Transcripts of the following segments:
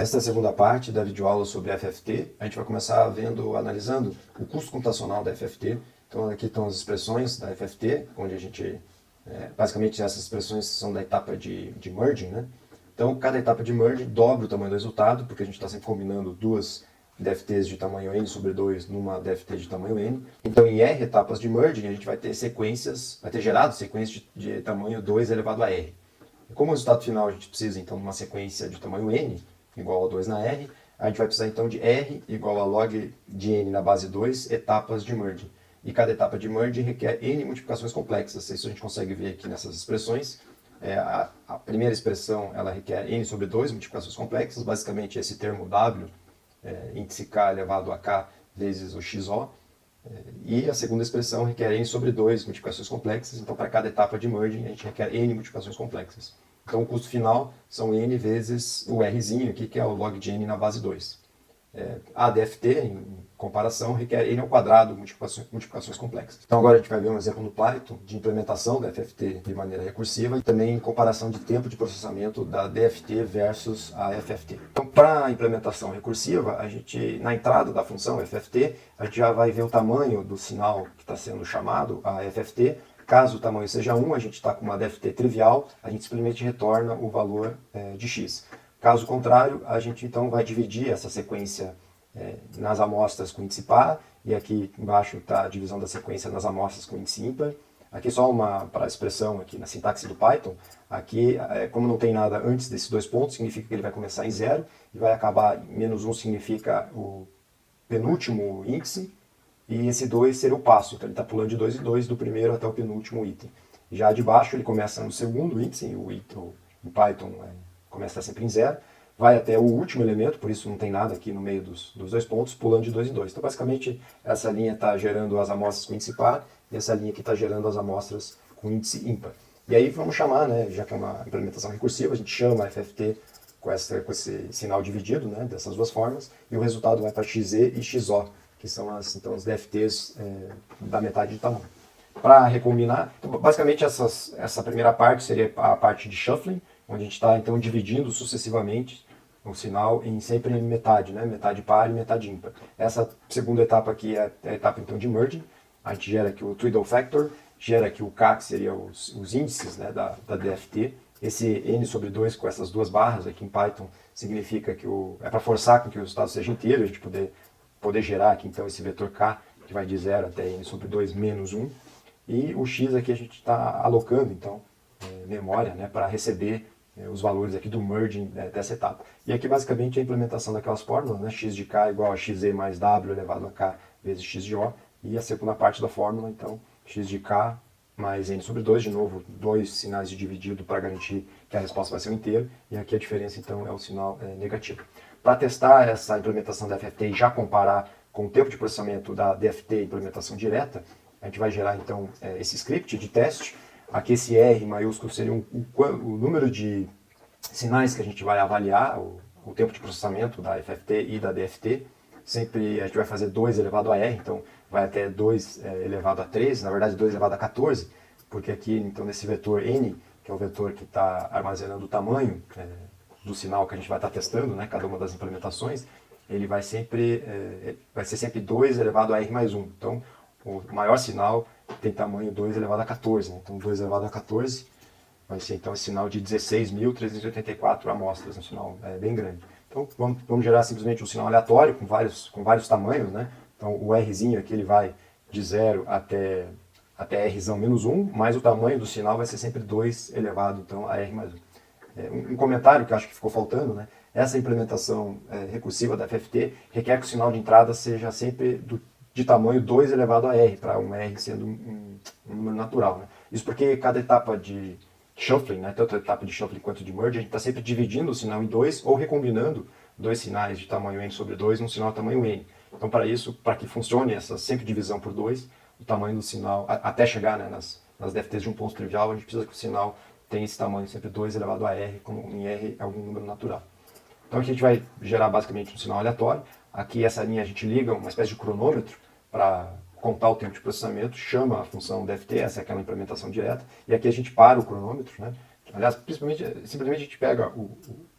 Esta é a segunda parte da videoaula sobre FFT. A gente vai começar analisando o custo computacional da FFT. Então aqui estão as expressões da FFT, onde a gente, basicamente essas expressões são da etapa de merging, né? Então cada etapa de merging dobra o tamanho do resultado, porque a gente está sempre combinando duas DFTs de tamanho n sobre 2 numa DFT de tamanho n. Então em R etapas de merging a gente vai ter gerado sequências de tamanho 2 elevado a R. E como resultado final a gente precisa então de uma sequência de tamanho n, igual a 2 na R, a gente vai precisar então de R igual a log de n na base 2 etapas de merging. E cada etapa de merging requer n multiplicações complexas. Isso a gente consegue ver aqui nessas expressões. A primeira expressão ela requer n sobre 2 multiplicações complexas, basicamente esse termo w, índice k elevado a k vezes o xo. E a segunda expressão requer n sobre 2 multiplicações complexas, então para cada etapa de merging a gente requer n multiplicações complexas. Então o custo final são n vezes o rzinho aqui, que é o log de n na base 2. A DFT, em comparação, requer n ao quadrado multiplicações complexas. Então agora a gente vai ver um exemplo no Python de implementação da FFT de maneira recursiva e também em comparação de tempo de processamento da DFT versus a FFT. Então para a implementação recursiva, a gente, na entrada da função FFT, a gente já vai ver o tamanho do sinal que está sendo chamado a FFT. Caso o tamanho seja 1, a gente está com uma DFT trivial, a gente simplesmente retorna o valor de x. Caso contrário, a gente então vai dividir essa sequência nas amostras com índice par, e aqui embaixo está a divisão da sequência nas amostras com índice ímpar. Aqui só para a expressão aqui na sintaxe do Python, aqui como não tem nada antes desses dois pontos, significa que ele vai começar em 0 e vai acabar em menos 1 significa o penúltimo índice, e esse 2 seria o passo, então ele está pulando de 2 em 2 do primeiro até o penúltimo item. Já de baixo ele começa no segundo índice, em Python começa sempre em 0, vai até o último elemento, por isso não tem nada aqui no meio dos dois pontos, pulando de 2 em 2. Então basicamente essa linha está gerando as amostras com índice par, e essa linha aqui está gerando as amostras com índice ímpar. E aí vamos chamar, já que é uma implementação recursiva, a gente chama a FFT com esse sinal dividido, dessas duas formas, e o resultado vai para XE e XO, que são as DFTs da metade de tamanho. Para recombinar, então, basicamente essa primeira parte seria a parte de shuffling, onde a gente está então dividindo sucessivamente o sinal em sempre metade, metade par e metade ímpar. Essa segunda etapa aqui é a etapa então de merging. A gente gera aqui o twiddle factor, gera aqui o k, que seria os índices da DFT. Esse n sobre 2 com essas duas barras aqui em Python significa que é para forçar com que o resultado seja inteiro, a gente poder gerar aqui então esse vetor k, que vai de 0 até n sobre 2 menos 1. E o x aqui a gente está alocando então memória para receber os valores aqui do merging dessa etapa. E aqui basicamente a implementação daquelas fórmulas, x de k igual a xe mais w elevado a k vezes x de o, e a segunda parte da fórmula, então, x de k mais n sobre 2, de novo, dois sinais de dividido para garantir que a resposta vai ser um inteiro, e aqui a diferença então é o sinal negativo. Para testar essa implementação da FFT e já comparar com o tempo de processamento da DFT implementação direta, a gente vai gerar então esse script de teste. Aqui esse R maiúsculo seria o número de sinais que a gente vai avaliar, o tempo de processamento da FFT e da DFT. Sempre a gente vai fazer 2 elevado a R, então vai até 2 elevado a 13, na verdade 2 elevado a 14, porque aqui então nesse vetor N, que é o vetor que está armazenando o tamanho do sinal que a gente vai estar testando, cada uma das implementações, ele vai ser sempre 2 elevado a R mais 1. Então o maior sinal tem tamanho 2 elevado a 14, então 2 elevado a 14 vai ser então esse sinal de 16.384 amostras, um sinal bem grande. Então vamos gerar simplesmente um sinal aleatório com vários tamanhos, Então o Rzinho aqui ele vai de 0 até Rzão menos 1, mas o tamanho do sinal vai ser sempre 2 elevado então, a R mais 1. Um comentário que eu acho que ficou faltando, essa implementação recursiva da FFT requer que o sinal de entrada seja sempre de tamanho 2 elevado a R, para um R sendo um número natural. Isso porque cada etapa de shuffling, tanto a etapa de shuffling quanto de merge, a gente está sempre dividindo o sinal em 2 ou recombinando dois sinais de tamanho n sobre 2 num sinal tamanho n. Então para isso, para que funcione essa sempre divisão por 2, o tamanho do sinal, até chegar nas DFTs de um ponto trivial, a gente precisa que o sinal tenha esse tamanho sempre 2 elevado a R, como em R é algum número natural. Então aqui a gente vai gerar basicamente um sinal aleatório. Aqui essa linha a gente liga uma espécie de cronômetro para contar o tempo de processamento, chama a função DFT, essa é aquela implementação direta, e aqui a gente para o cronômetro, Aliás, simplesmente a gente pega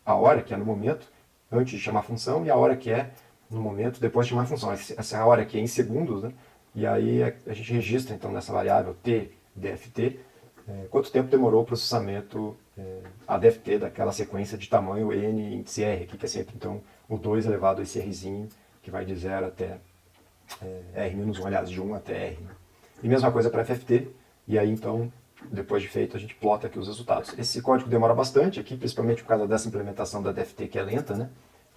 a hora, que é no momento, antes de chamar a função e a hora que é no momento depois de chamar a função. Essa é a hora que é em segundos, né? E aí a gente registra então nessa variável t dft quanto tempo demorou o processamento a dft daquela sequência de tamanho n índice r, aqui, que é sempre então o 2 elevado a esse rzinho, que vai de 0 até r-1, aliás, de 1 até r. E mesma coisa para FFT, e aí então, depois de feito, a gente plota aqui os resultados. Esse código demora bastante aqui, principalmente por causa dessa implementação da DFT que é lenta, né?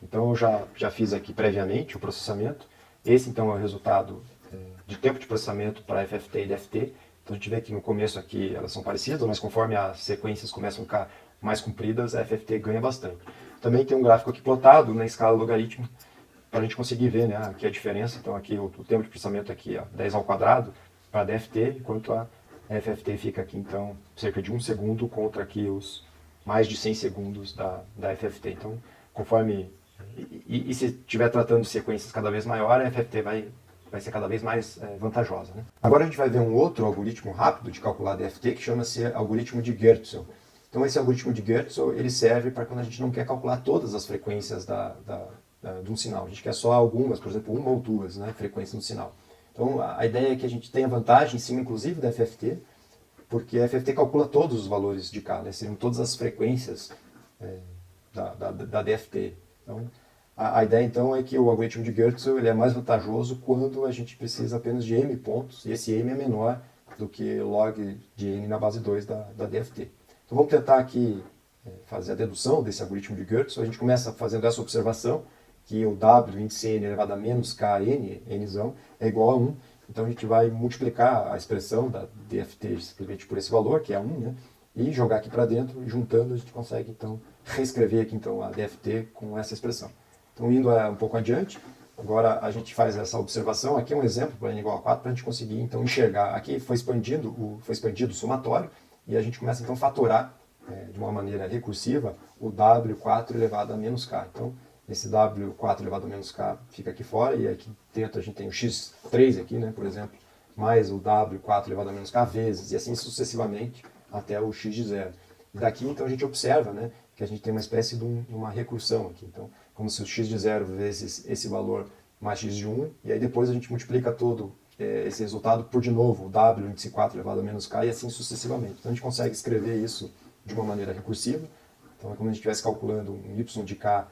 Então eu já fiz aqui previamente o processamento. Esse então é o resultado de tempo de processamento para FFT e DFT. Então a gente vê que no começo aqui elas são parecidas, mas conforme as sequências começam a ficar mais compridas, a FFT ganha bastante. Também tem um gráfico aqui plotado na escala logarítmica, para a gente conseguir ver, né, aqui a diferença. Então aqui o tempo de processamento aqui, ó, 10 ao quadrado para a DFT, enquanto a FFT fica aqui então cerca de 1 segundo contra aqui os mais de 100 segundos da FFT. Então, conforme e se estiver tratando de sequências cada vez maiores, a FFT vai ser cada vez mais vantajosa, né? Agora a gente vai ver um outro algoritmo rápido de calcular a DFT que chama-se algoritmo de Goertzel. Então esse algoritmo de Goertzel ele serve para quando a gente não quer calcular todas as frequências de um sinal. A gente quer só algumas, por exemplo, uma ou duas, né, frequências no sinal. Então a ideia é que a gente tenha vantagem em cima, inclusive, da FFT, porque a FFT calcula todos os valores de K, né, seriam todas as frequências da DFT. Então, a ideia então é que o algoritmo de Goertzel ele é mais vantajoso quando a gente precisa apenas de m pontos, e esse m é menor do que log de n na base 2 da DFT. Então vamos tentar aqui fazer a dedução desse algoritmo de Goertzel. A gente começa fazendo essa observação, que o w índice n elevado a menos k n, nzão, é igual a 1. Então a gente vai multiplicar a expressão da DFT simplesmente por esse valor, que é 1, né? E jogar aqui para dentro, e juntando a gente consegue então reescrever aqui então a DFT com essa expressão. Então indo um pouco adiante, agora a gente faz essa observação, aqui é um exemplo para n igual a 4, para a gente conseguir então enxergar, aqui foi expandido o somatório, e a gente começa então a fatorar de uma maneira recursiva o w4 elevado a menos k. Então esse w4 elevado a menos k fica aqui fora, e aqui dentro a gente tem o x3 aqui, né, por exemplo, mais o w4 elevado a menos k vezes, e assim sucessivamente até o x de zero. E daqui então a gente observa, né, que a gente tem uma espécie de uma recursão aqui. Então, como se o x de zero vezes esse valor mais x de 1, e aí depois a gente multiplica todo esse resultado por de novo o w índice 4 elevado a menos k, e assim sucessivamente. Então a gente consegue escrever isso de uma maneira recursiva. Então é como se a gente estivesse calculando um y de k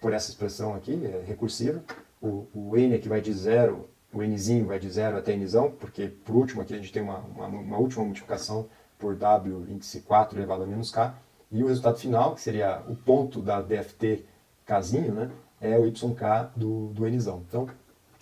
por essa expressão aqui, recursiva. O n aqui vai de 0, o nzinho vai de 0 até nzão, porque por último aqui a gente tem uma última multiplicação por w índice 4 elevado a menos k, e o resultado final, que seria o ponto da DFT kzinho, né, é o yk do nzão. Então,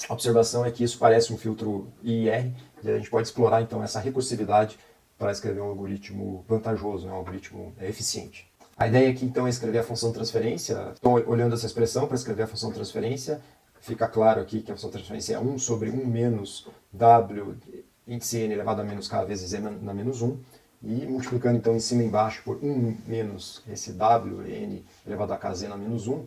a observação é que isso parece um filtro IIR, e a gente pode explorar então essa recursividade para escrever um algoritmo vantajoso, um algoritmo eficiente. A ideia aqui então é escrever a função transferência. Então, olhando essa expressão para escrever a função transferência, fica claro aqui que a função transferência é 1 sobre 1 menos w índice n elevado a menos k vezes m na menos 1, e multiplicando então em cima e embaixo por 1 menos esse w n elevado a kz na menos 1,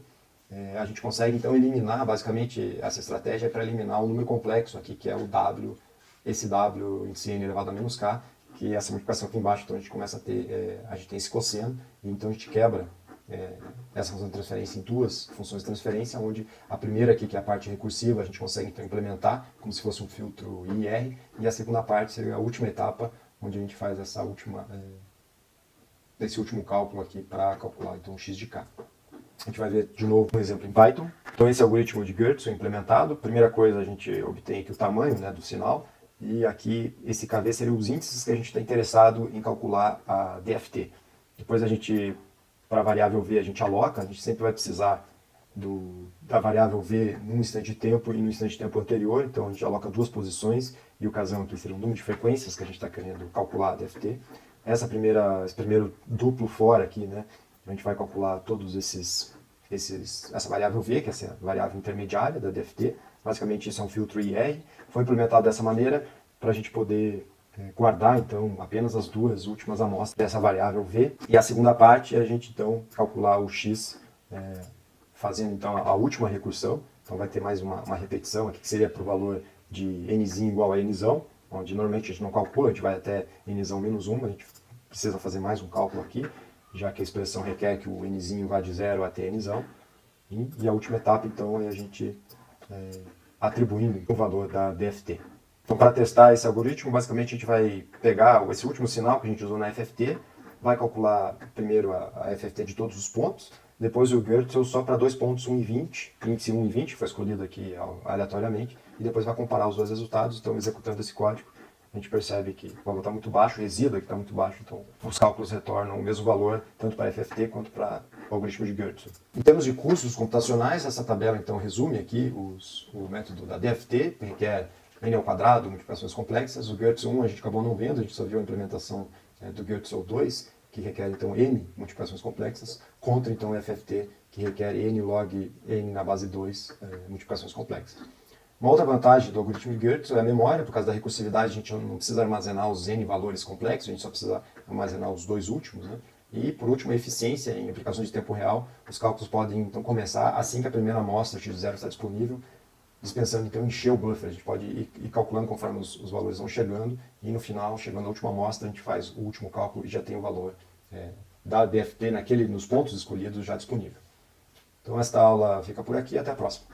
a gente consegue então eliminar, basicamente essa estratégia é para eliminar o número complexo aqui, que é o w, esse w índice n elevado a menos k, que essa multiplicação aqui embaixo, então a gente começa a ter, a gente tem esse cosseno, e então a gente quebra essa função de transferência em duas funções de transferência, onde a primeira aqui, que é a parte recursiva, a gente consegue então implementar como se fosse um filtro IR, e a segunda parte seria a última etapa, onde a gente faz esse último cálculo aqui para calcular então o x de k. A gente vai ver de novo um exemplo em Python. Então esse algoritmo de Goertzel implementado, primeira coisa a gente obtém aqui o tamanho, né, do sinal, e aqui esse KV seria os índices que a gente está interessado em calcular a DFT. Depois a gente, para a variável V, a gente aloca, a gente sempre vai precisar da variável V num instante de tempo e no instante de tempo anterior, então a gente aloca duas posições, e o casão aqui seria o número de frequências que a gente está querendo calcular a DFT. Esse primeiro duplo for aqui, né, a gente vai calcular todos essa variável V, que é essa variável intermediária da DFT. Basicamente isso é um filtro IR, foi implementado dessa maneira para a gente poder guardar então apenas as duas últimas amostras dessa variável V, e a segunda parte é a gente então calcular o x fazendo então a última recursão. Então vai ter mais uma repetição aqui, que seria para o valor de nzinho igual a nzão, onde normalmente a gente não calcula, a gente vai até nzão menos 1, a gente precisa fazer mais um cálculo aqui. A já que a expressão requer que o nzinho vá de 0 até nzão. E a última etapa, então, é a gente atribuindo o valor da DFT. Então, para testar esse algoritmo, basicamente a gente vai pegar esse último sinal que a gente usou na FFT, vai calcular primeiro a FFT de todos os pontos, depois o Goertzel só para dois pontos 1 e 20, índice 1 e 20, que foi escolhido aqui aleatoriamente, e depois vai comparar os dois resultados. Então, executando esse código, a gente percebe que o valor está muito baixo, o resíduo aqui está muito baixo, então os cálculos retornam o mesmo valor, tanto para a FFT quanto para o algoritmo de Goertzel. Em termos de custos computacionais, essa tabela então resume aqui o método da DFT, que requer n ao quadrado, multiplicações complexas. O Goertzel 1 a gente acabou não vendo, a gente só viu a implementação do Goertzel 2, que requer então n multiplicações complexas, contra então o FFT, que requer n log n na base 2 multiplicações complexas. Uma outra vantagem do algoritmo de Goertzel é a memória. Por causa da recursividade, a gente não precisa armazenar os n valores complexos, a gente só precisa armazenar os dois últimos, né? E, por último, a eficiência em aplicações de tempo real. Os cálculos podem, então, começar assim que a primeira amostra x0 está disponível, dispensando, então, encher o buffer. A gente pode ir calculando conforme os valores vão chegando, e no final, chegando à última amostra, a gente faz o último cálculo e já tem o valor da DFT nos pontos escolhidos já disponível. Então, esta aula fica por aqui. Até a próxima.